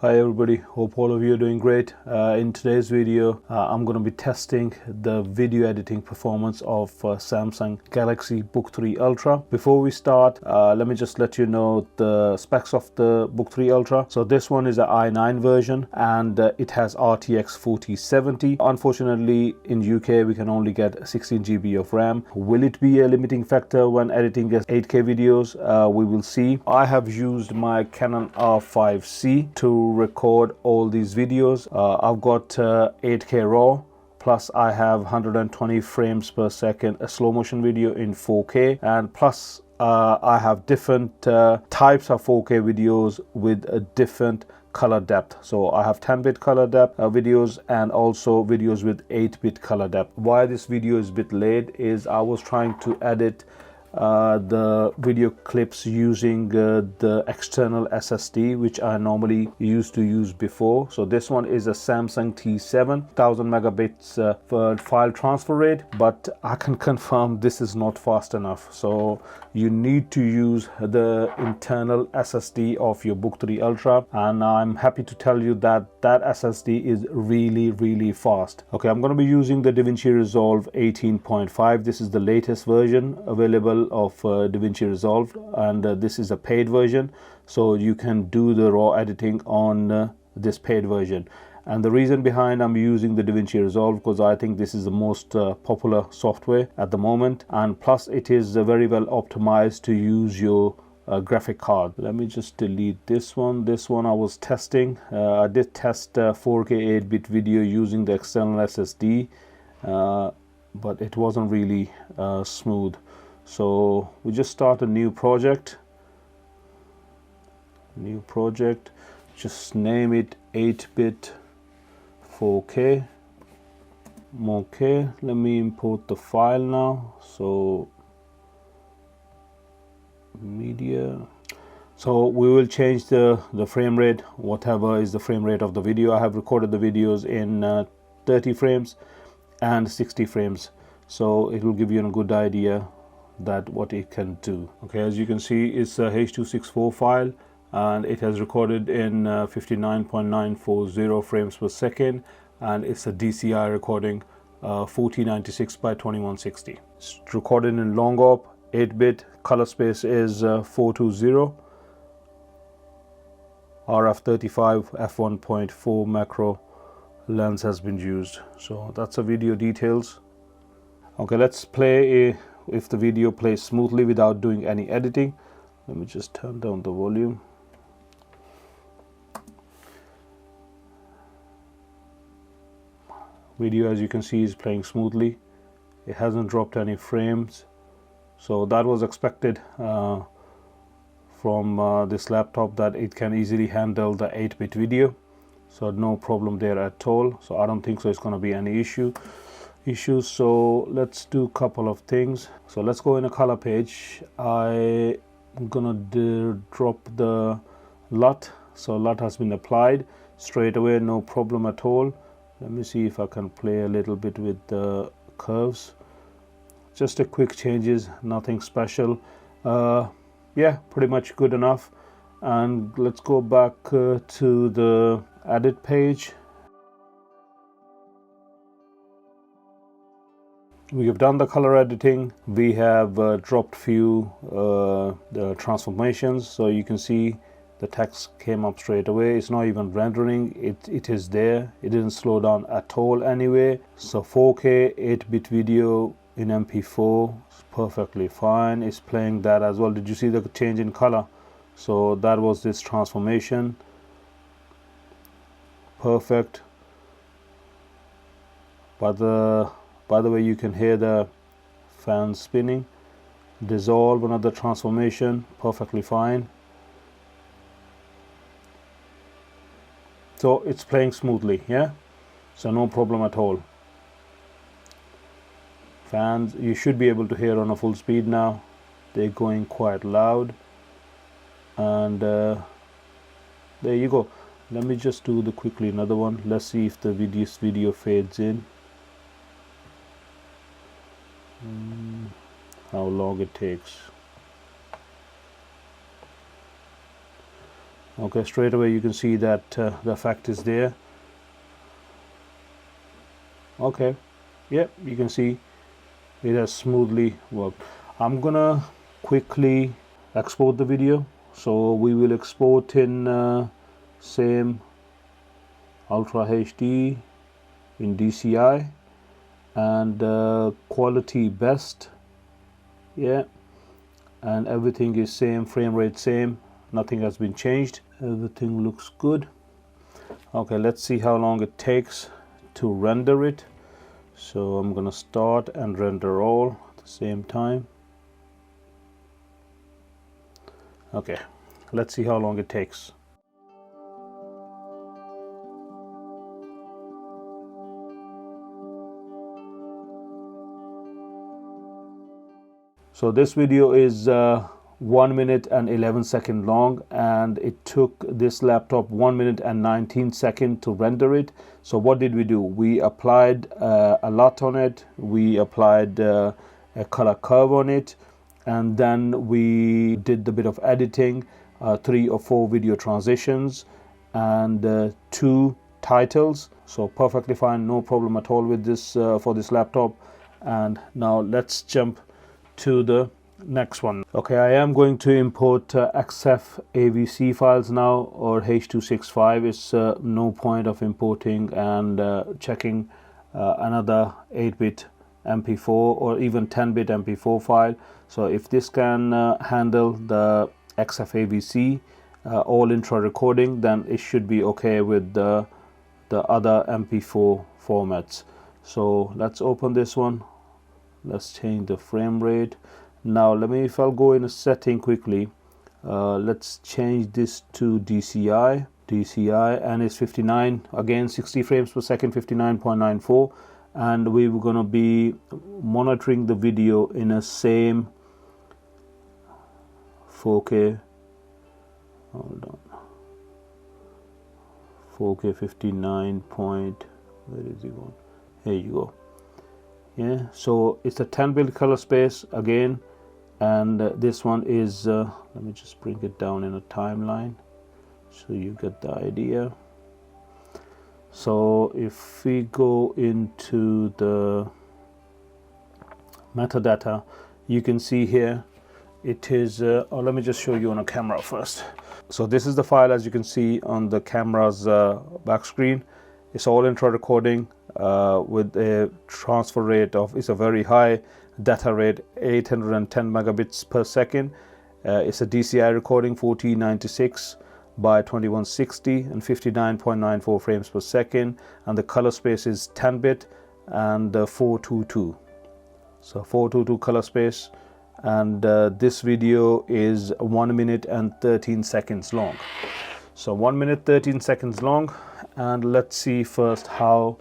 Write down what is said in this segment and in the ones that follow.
Hi everybody, hope all of you are doing great. In today's video, I'm going to be testing the video editing performance of Samsung Galaxy Book 3 Ultra. Before we start, let me just let you know the specs of the Book 3 Ultra. So this one is an i9 version and it has RTX 4070. Unfortunately, in UK we can only get 16 GB of RAM. Will it be a limiting factor when editing 8K videos? We will see. I have used my Canon R5C to record all these videos. I've got 8K RAW, plus I have 120 frames per second a slow motion video in 4K, and plus I have different types of 4K videos with a different color depth. So I have 10-bit color depth videos and also videos with 8-bit color depth. Why this video is a bit late is I was trying to edit the video clips using the external SSD, which I normally used to use before. So this one is a Samsung T7, 1000 megabits for file transfer rate, but I can confirm this is not fast enough. So you need to use the internal SSD of your Book 3 Ultra, and I'm happy to tell you that that SSD is really fast. Okay, I'm going to be using the DaVinci Resolve 18.5. This is the latest version available of DaVinci Resolve, and this is a paid version, so you can do the raw editing on this paid version. And the reason behind I'm using the DaVinci Resolve, because I think this is the most popular software at the moment, and plus it is very well optimized to use your graphic card. Let me just delete this one. This one I was testing. I did test 4K 8-bit video using the external SSD, but it wasn't really smooth. So we just start a new project, just name it 8-bit 4K. Okay, let me import the file now. So media, so we will change the frame rate, whatever is the frame rate of the video. I have recorded the videos in 30 frames and 60 frames, so it will give you a good idea that what it can do. Okay, as you can see, it's a H.264 file and it has recorded in 59.940 frames per second, and it's a DCI recording 4096 by 2160. It's recorded in long op, 8-bit, color space is 420, RF35 f1.4 macro lens has been used. So that's the video details. Okay, let's play if the video plays smoothly without doing any editing. Let me just turn down the volume. Video, as you can see, is playing smoothly. It hasn't dropped any frames, so that was expected from this laptop, that it can easily handle the 8-bit video, so no problem there at all. So I don't think so it's going to be any issues. So let's do a couple of things. So let's go in a color page. I'm gonna drop the LUT. So LUT has been applied straight away, no problem at all. Let me see if I can play a little bit with the curves. Just a quick changes, nothing special. Yeah, pretty much good enough. And let's go back to the edit page. We have done the color editing. We have dropped few the transformations, so you can see the text came up straight away. It's not even rendering, it is there. It didn't slow down at all anyway. So 4K 8-bit video in MP4 is perfectly fine. It's playing that as well. Did you see the change in color? So that was this transformation. Perfect. By the way, you can hear the fan spinning. Dissolve, another transformation, perfectly fine. So it's playing smoothly, yeah? So no problem at all. Fans, you should be able to hear on a full speed now. They're going quite loud. And there you go. Let me just do quickly another one. Let's see if the video fades in. How long it takes. Okay, straight away you can see that the effect is there. Okay, yep, you can see it has smoothly worked. I'm gonna quickly export the video, so we will export in same Ultra HD in DCI and quality best, yeah, and everything is same, frame rate same, nothing has been changed, everything looks good. Okay, let's see how long it takes to render it. So I'm gonna start and render all at the same time. Okay, let's see how long it takes. So this video is 1 minute and 11 seconds long, and it took this laptop 1 minute and 19 seconds to render it. So what did we do? We applied a lot on it. We applied a color curve on it, and then we did a bit of editing, 3 or 4 video transitions and 2 titles. So perfectly fine, no problem at all with this for this laptop. And now let's jump to the next one. Okay, I am going to import XFAVC files now, or H265. It's no point of importing and checking another 8-bit MP4 or even 10-bit MP4 file. So if this can handle the XFAVC all intra recording, then it should be okay with the other MP4 formats. So let's open this one. Let's change the frame rate. Now if I'll go in a setting quickly, let's change this to DCI, and it's 59, again 60 frames per second, 59.94, and we were going to be monitoring the video in a same 4K, hold on, 4K 59 point, where is it going? Here you go. Yeah, so it's a 10-bit color space again, and this one is let me just bring it down in a timeline so you get the idea. So if we go into the metadata, you can see here it is let me just show you on a camera first. So this is the file, as you can see on the camera's back screen. It's all intra recording with a transfer rate of, it's a very high data rate, 810 megabits per second. It's a DCI recording, 1496 by 2160 and 59.94 frames per second, and the color space is 10-bit and 422. So 422 color space, and this video is 1 minute and 13 seconds long. So 1 minute 13 seconds long, and let's see first how,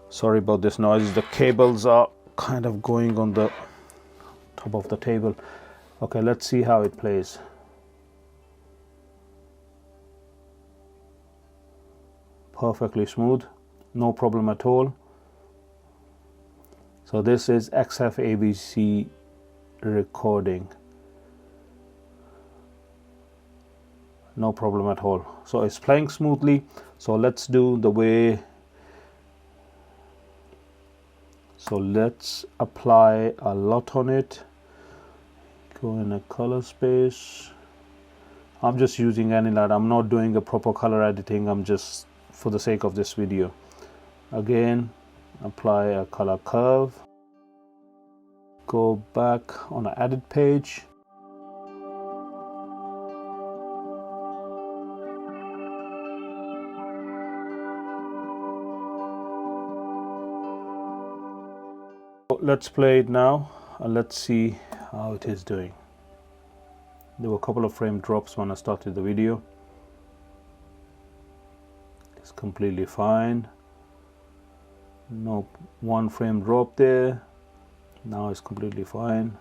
sorry about this noise, the cables are kind of going on the top of the table. Okay, let's see how it plays. Perfectly smooth, no problem at all. So this is XFAVC recording, no problem at all. So it's playing smoothly. So let's do the way, so let's apply a lot on it. Go in a color space. I'm just using any light, I'm not doing a proper color editing, I'm just for the sake of this video. Again, apply a color curve, go back on an edit page, let's play it now and let's see how it is doing. There were a couple of frame drops when I started the video. It's completely fine, no one frame drop there. Now it's completely fine.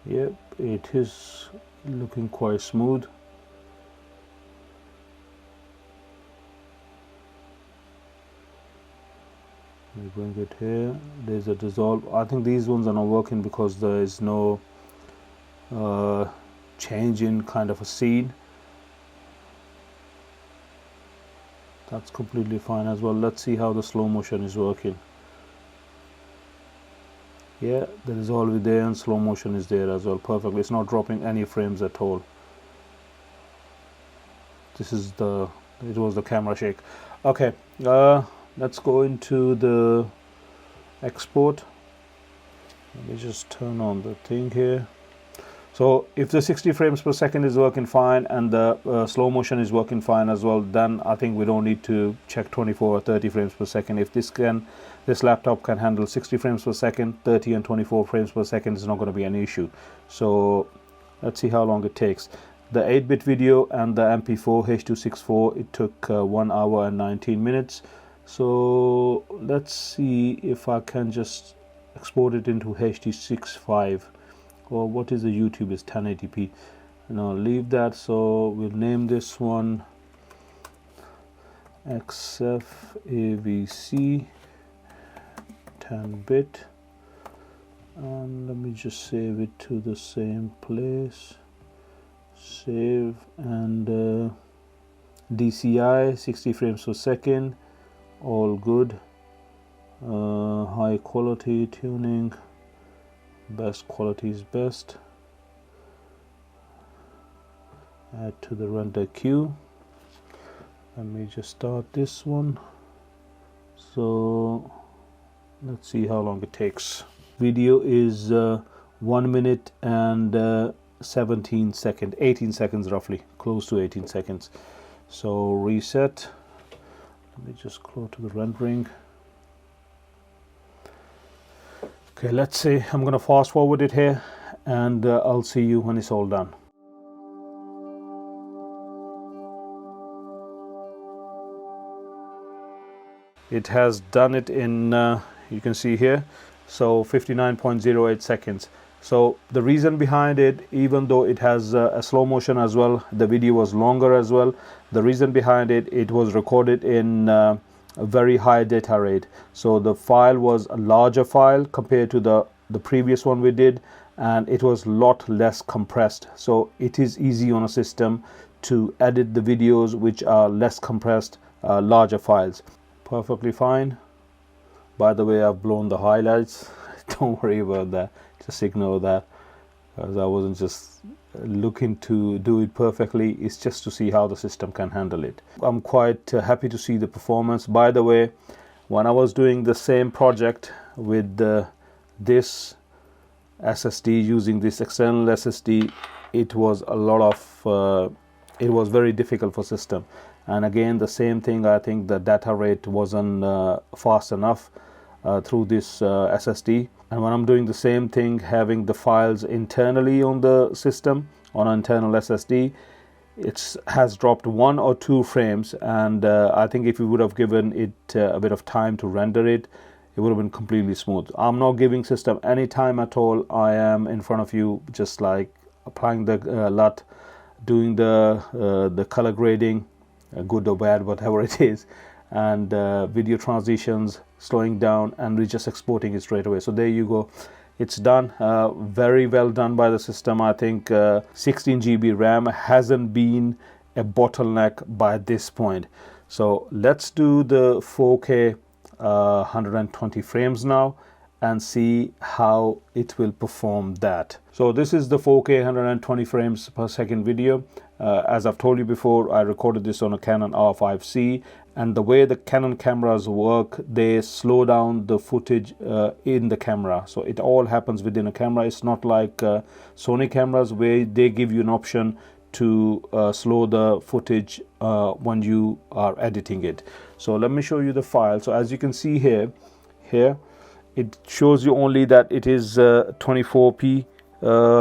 Yep, it is looking quite smooth. me bring it here. There's a dissolve. I think these ones are not working because there is no change in kind of a scene. That's completely fine as well. Let's see how the slow motion is working. Yeah, the dissolve is there and slow motion is there as well. Perfectly. It's not dropping any frames at all. This is it was the camera shake. Okay, let's go into the export. Let me just turn on the thing here. So if the 60 frames per second is working fine and the slow motion is working fine as well, then I think we don't need to check 24 or 30 frames per second. If this laptop can handle 60 frames per second, 30 and 24 frames per second is not going to be an issue. So let's see how long it takes. The 8-bit video and the MP4 H.264, it took 1 hour and 19 minutes. So let's see if I can just export it into H.265. Or what is the YouTube is 1080p. Now leave that. So we'll name this one XFAVC 10-bit, and let me just save it to the same place. Save, and DCI 60 frames per second, all good. High quality tuning, best quality is best. Add to the render queue. Let me just start this one. So let's see how long it takes. Video is 1 minute and 18 seconds roughly, close to 18 seconds. So reset. Let me just go to the rendering. Okay, let's see. I'm going to fast forward it here, and I'll see you when it's all done. It has done it in, you can see here, so 59.08 seconds. So the reason behind it, even though it has a slow motion as well, the video was longer as well. The reason behind it, it was recorded in a very high data rate. So the file was a larger file compared to the previous one we did, and it was a lot less compressed. So it is easy on a system to edit the videos which are less compressed, larger files. Perfectly fine. By the way, I've blown the highlights. Don't worry about that. Just ignore that, because I wasn't just looking to do it perfectly. It's just to see how the system can handle it. I'm quite happy to see the performance. By the way, when I was doing the same project with this SSD, using this external SSD, it was a lot of it was very difficult for system. And again, the same thing, I think the data rate wasn't fast enough through this SSD. And when I'm doing the same thing, having the files internally on the system, on an internal SSD, it has dropped 1 or 2 frames. And I think if we would have given it a bit of time to render it, it would have been completely smooth. I'm not giving system any time at all. I am in front of you, just like applying the LUT, doing the color grading, good or bad, whatever it is, and video transitions, slowing down, and we're just exporting it straight away. So there you go, it's done. Very well done by the system. I think 16 GB RAM hasn't been a bottleneck by this point. So let's do the 4K 120 frames now and see how it will perform that. So this is the 4K 120 frames per second video. As I've told you before, I recorded this on a Canon R5C, and the way the Canon cameras work, they slow down the footage in the camera. So it all happens within a camera. It's not like Sony cameras where they give you an option to slow the footage when you are editing it. So let me show you the file. So as you can see here it shows you only that it is 24p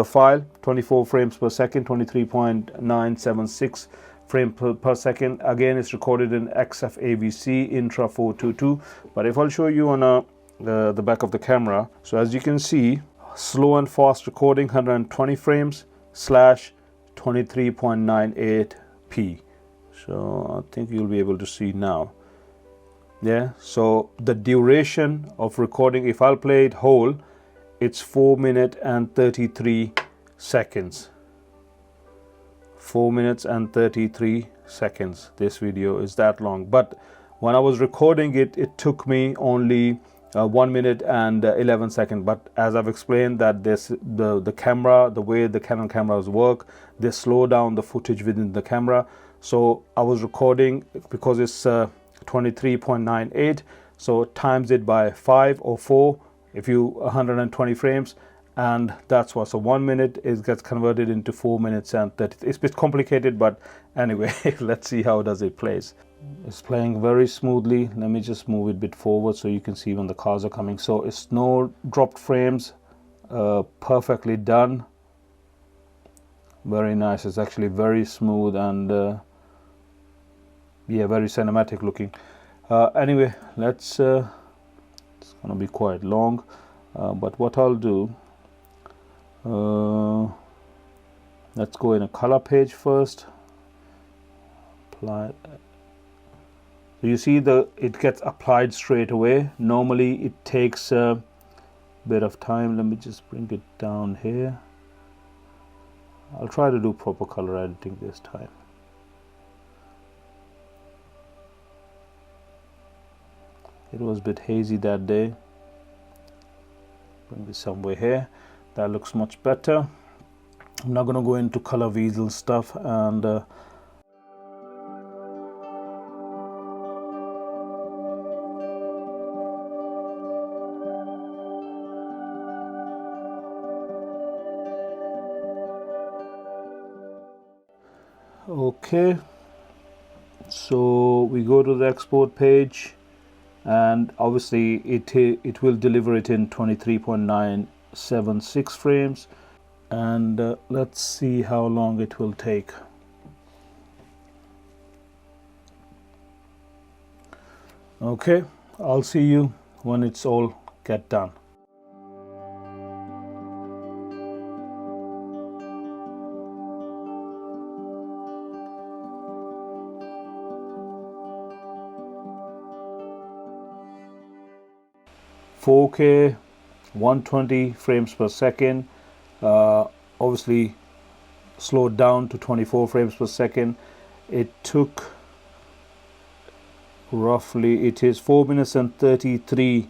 file, 24 frames per second, 23.976 frame per second. Again, it's recorded in XFAVC intra 422. But if I'll show you on the back of the camera, so as you can see, slow and fast recording, 120 frames / 23.98p. So I think you'll be able to see now. Yeah, so the duration of recording, if I'll play it whole, it's 4 minutes and 33 seconds. 4 minutes and 33 seconds. This video is that long, but when I was recording it, it took me only 1 minute and 11 seconds. But as I've explained, that the camera, the way the Canon cameras work, they slow down the footage within the camera. So I was recording, because it's 23.98, so times it by 5 or 4 if you 120 frames, and that's what, so 1 minute is gets converted into 4 minutes and 30. It's a bit complicated, but anyway, let's see how does it plays. It's playing very smoothly. Let me just move it a bit forward so you can see when the cars are coming. So it's no dropped frames, perfectly done, very nice. It's actually very smooth and yeah, very cinematic looking. Anyway, let's it's gonna be quite long, but what I'll do, let's go in a color page first. Apply. So you see it gets applied straight away. Normally it takes a bit of time. Let me just bring it down here. I'll try to do proper color editing this time. It was a bit hazy that day. Bring this somewhere here. That looks much better. I'm not going to go into color weasel stuff, and okay, so we go to the export page, and obviously it will deliver it in 23.976 frames, and let's see how long it will take. Okay, I'll see you when it's all get done. .4K 120 frames per second, obviously slowed down to 24 frames per second. It took roughly, it is 4 minutes and 33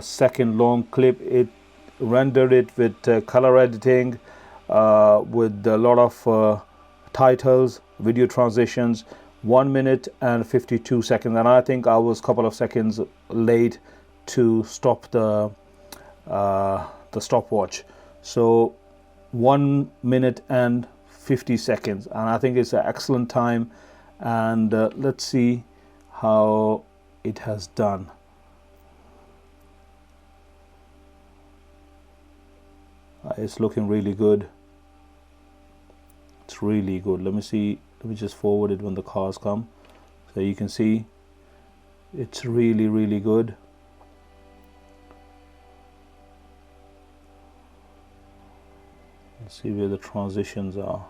second long clip. It rendered it with color editing, with a lot of titles, video transitions, 1 minute and 52 seconds, and I think I was a couple of seconds late to stop the stopwatch. So 1 minute and 50 seconds, and I think it's an excellent time. And let's see how it has done. It's looking really good. It's really good. Let me see. Let me just forward it when the cars come, so you can see it's really, really good. Let's see where the transitions are.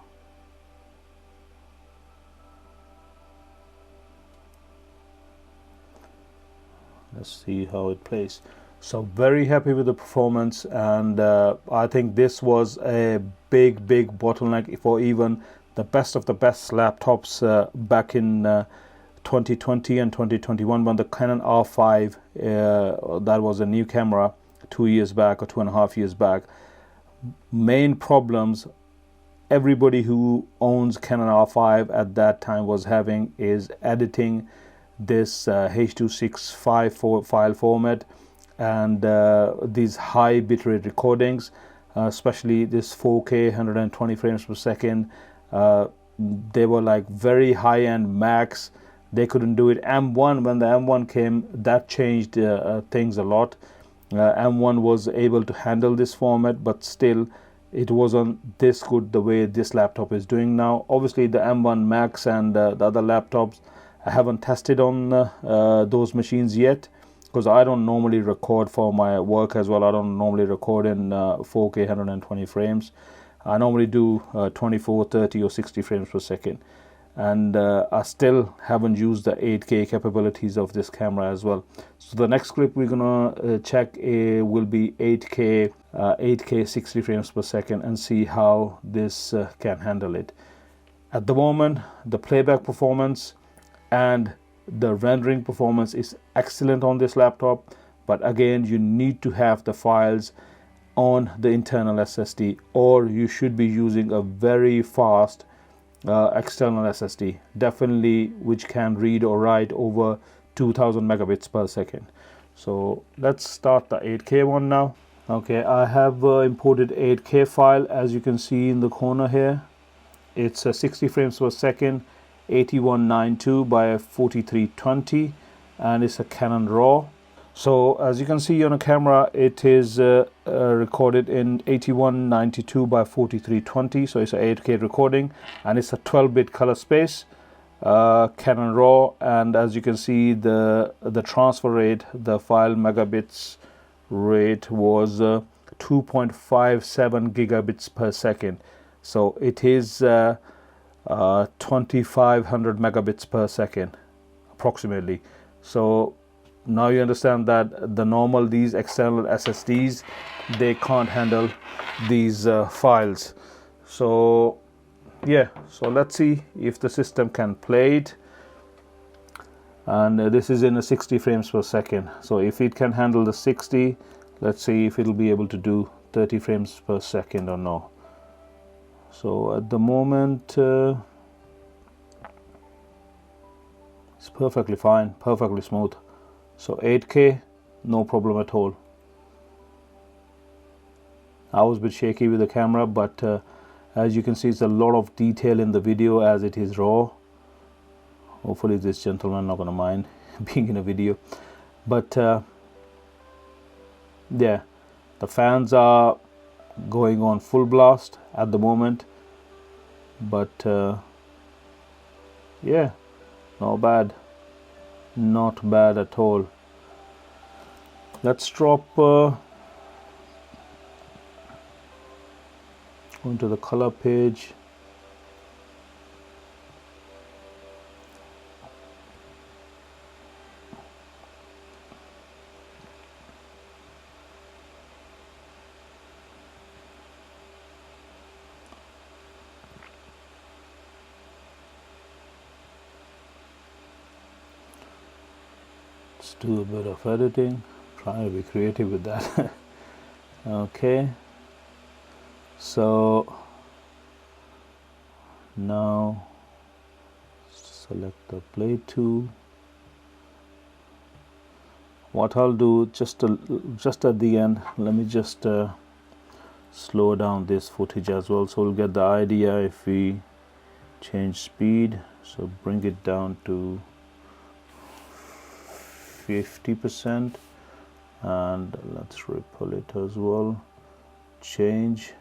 Let's see how it plays. So very happy with the performance, and I think this was a big bottleneck for even the best of the best laptops back in 2020 and 2021, when the Canon R5, that was a new camera 2 years back or 2.5 years back. Main problems everybody who owns Canon R5 at that time was having is editing this H.265 file format, and these high bitrate recordings, especially this 4K 120 frames per second. They were like very high-end Macs. They couldn't do it. M1, when the M1 came, that changed things a lot. M1 was able to handle this format, but still it wasn't this good the way this laptop is doing now. Obviously the M1 Max and the other laptops, I haven't tested on those machines yet, because I don't normally record for my work as well. I don't normally record in 4K 120 frames. I normally do 24, 30 or 60 frames per second. and I still haven't used the 8K capabilities of this camera as well. So the next clip we're gonna check will be 8K 60 frames per second and see how this can handle it. At the moment, the playback performance and the rendering performance is excellent on this laptop, but again, you need to have the files on the internal SSD, or you should be using a very fast external SSD, definitely, which can read or write over 2000 megabits per second. So let's start the 8K one now. Okay, I have imported 8K file, as you can see in the corner here. It's 60 frames per second, 8192 by 4320, and it's a Canon RAW. So as you can see on a camera, it is recorded in 8192 by 4320, so it's a 8K recording, and it's a 12-bit color space, Canon RAW. And as you can see, the transfer rate, the file megabits rate was 2.57 gigabits per second. So it is 2500 megabits per second approximately. So now you understand that these external SSDs, they can't handle these files. So yeah, so let's see if the system can play it. And this is in a 60 frames per second. So if it can handle the 60, let's see if it'll be able to do 30 frames per second or no. So at the moment, it's perfectly fine, perfectly smooth. So 8K, no problem at all. I was a bit shaky with the camera, but as you can see, it's a lot of detail in the video as it is raw. Hopefully this gentleman not gonna mind being in a video. But yeah, the fans are going on full blast at the moment. But yeah, not bad. Not bad at all. Let's drop onto the color page. Let's do a bit of editing, try to be creative with that. Okay, so now select the play tool. What I'll do just at the end, let me just slow down this footage as well, so we'll get the idea if we change speed. So bring it down to 50%, and let's ripple it as well. Change.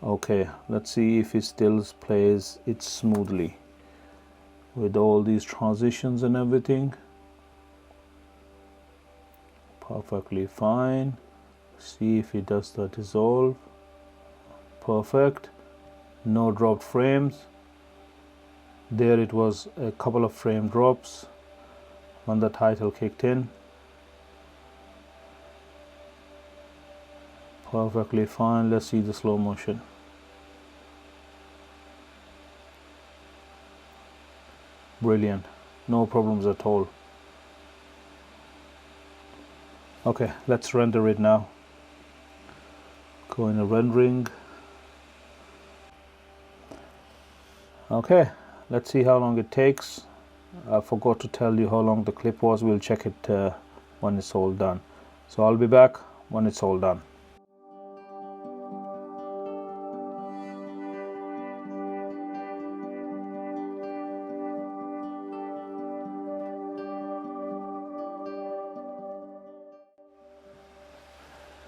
Okay, let's see if it still plays it smoothly with all these transitions and everything. Perfectly fine. See if it does the dissolve. Perfect. No dropped frames. There it was a couple of frame drops when the title kicked in. Perfectly fine. Let's see the slow motion. Brilliant. No problems at all. Okay, let's render it now. Go in a rendering. Okay, let's see how long it takes. I forgot to tell you how long the clip was. We'll check it when it's all done. So I'll be back when it's all done.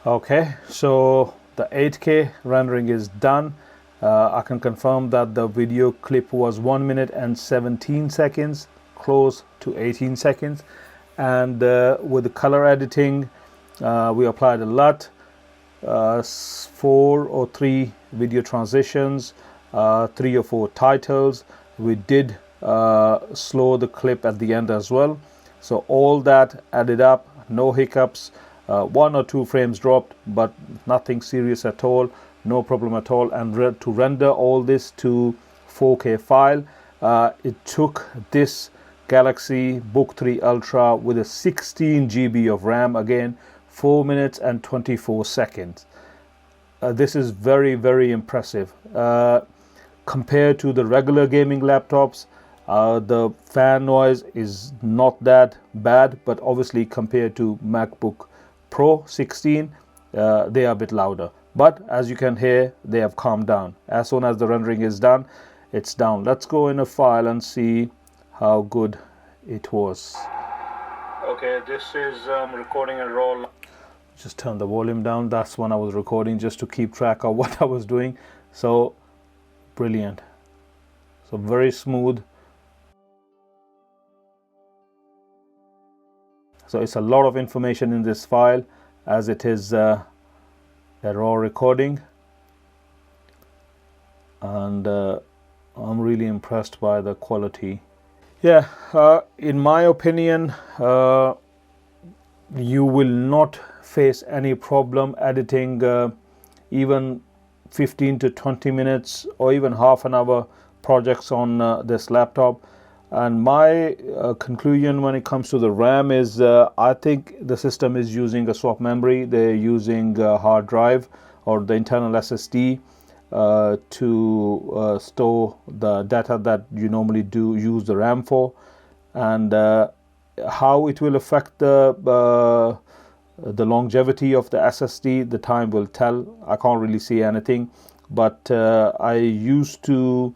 Okay, so the 8K rendering is done. I can confirm that the video clip was 1 minute and 17 seconds, close to 18 seconds. and with the color editing, we applied a lot. 4 or 3 video transitions, 3 or 4 titles. We did slow the clip at the end as well. So all that added up, no hiccups. 1 or 2 frames dropped, but nothing serious at all, no problem at all. And to render all this to 4K file, it took this Galaxy Book 3 Ultra with a 16 GB of RAM, again 4 minutes and 24 seconds. This is very, very impressive. Compared to the regular gaming laptops, the fan noise is not that bad, but obviously compared to MacBook Pro 16, they are a bit louder. But as you can hear, they have calmed down. As soon as the rendering is done, it's down. Let's go in a file and see how good it was. Okay, this is recording a raw. Just turn the volume down. That's when I was recording, just to keep track of what I was doing. So brilliant. So very smooth. So it's a lot of information in this file, as it is a raw recording, and I'm really impressed by the quality. Yeah, in my opinion, you will not face any problem editing even 15 to 20 minutes or even half an hour projects on this laptop. And my conclusion when it comes to the RAM is I think the system is using a swap memory. They're using a hard drive or the internal SSD to store the data that you normally do use the RAM for. And how it will affect the longevity of the SSD, the time will tell. I can't really see anything, but I used to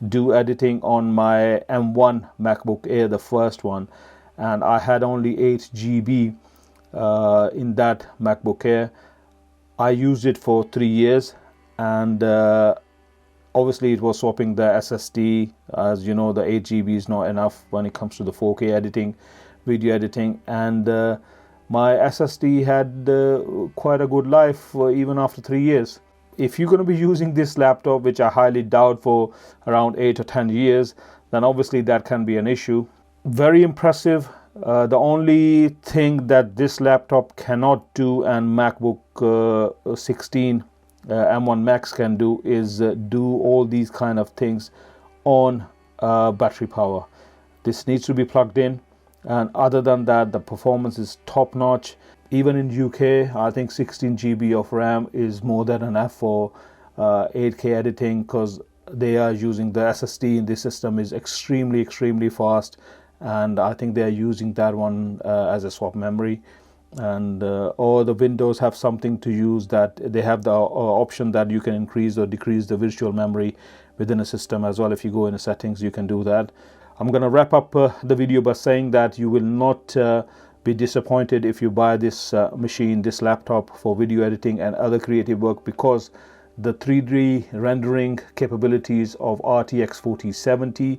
do editing on my M1 MacBook Air, the first one, and I had only 8 GB in that MacBook Air. I used it for 3 years, and obviously it was swapping the SSD. As you know, the 8 GB is not enough when it comes to the 4K editing, video editing, and my SSD had quite a good life even after 3 years. If you're going to be using this laptop, which I highly doubt, for around 8 or 10 years, then obviously that can be an issue. Very impressive. The only thing that this laptop cannot do, and MacBook 16 M1 Max can do, is do all these kind of things on battery power. This needs to be plugged in, and other than that, the performance is top notch. Even in UK, I think 16 GB of RAM is more than enough for 8K editing, because they are using the SSD in this system is extremely fast, and I think they are using that one as a swap memory. And all the Windows have something to use, that they have the option that you can increase or decrease the virtual memory within a system as well. If you go in the settings, you can do that. I'm going to wrap up the video by saying that you will not be disappointed if you buy this machine, this laptop, for video editing and other creative work, because the 3D rendering capabilities of RTX 4070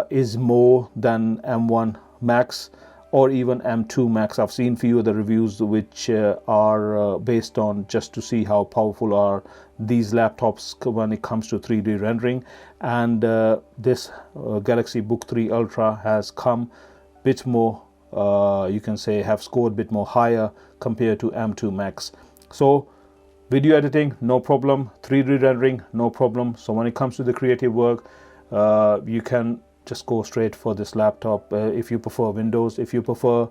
is more than M1 Max or even M2 Max. I've seen few of the reviews which are based on just to see how powerful are these laptops when it comes to 3D rendering, and this Galaxy Book 3 Ultra has come a bit more, you can say, have scored a bit more higher compared to M2 Max. So video editing, no problem. 3D rendering, no problem. So when it comes to the creative work, you can just go straight for this laptop. If you prefer Windows, if you prefer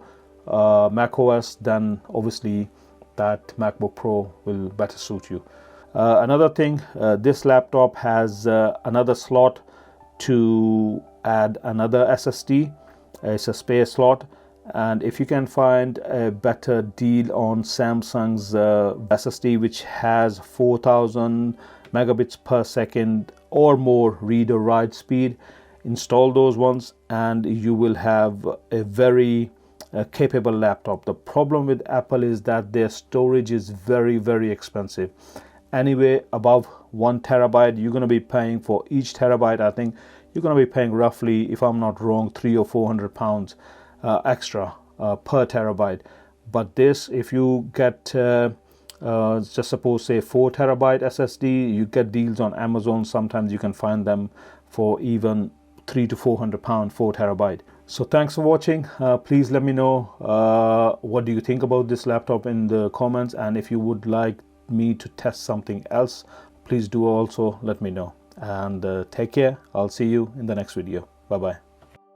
Mac OS, then obviously that MacBook Pro will better suit you. Another thing, this laptop has another slot to add another SSD. It's a spare slot, and if you can find a better deal on Samsung's SSD, which has 4000 megabits per second or more read or write speed, install those ones and you will have a very capable laptop. The problem with Apple is that their storage is very expensive. Anyway, above 1 terabyte, you're going to be paying for each terabyte. I think you're going to be paying roughly, if I'm not wrong, 300 or 400 pounds extra. per terabyte. But this, if you get just suppose say 4 terabyte SSD, you get deals on Amazon. Sometimes you can find them for even £300 to £400 4 terabyte. So thanks for watching. Please let me know what do you think about this laptop in the comments, and if you would like me to test something else, please do also let me know. And take care. I'll see you in the next video. Bye bye.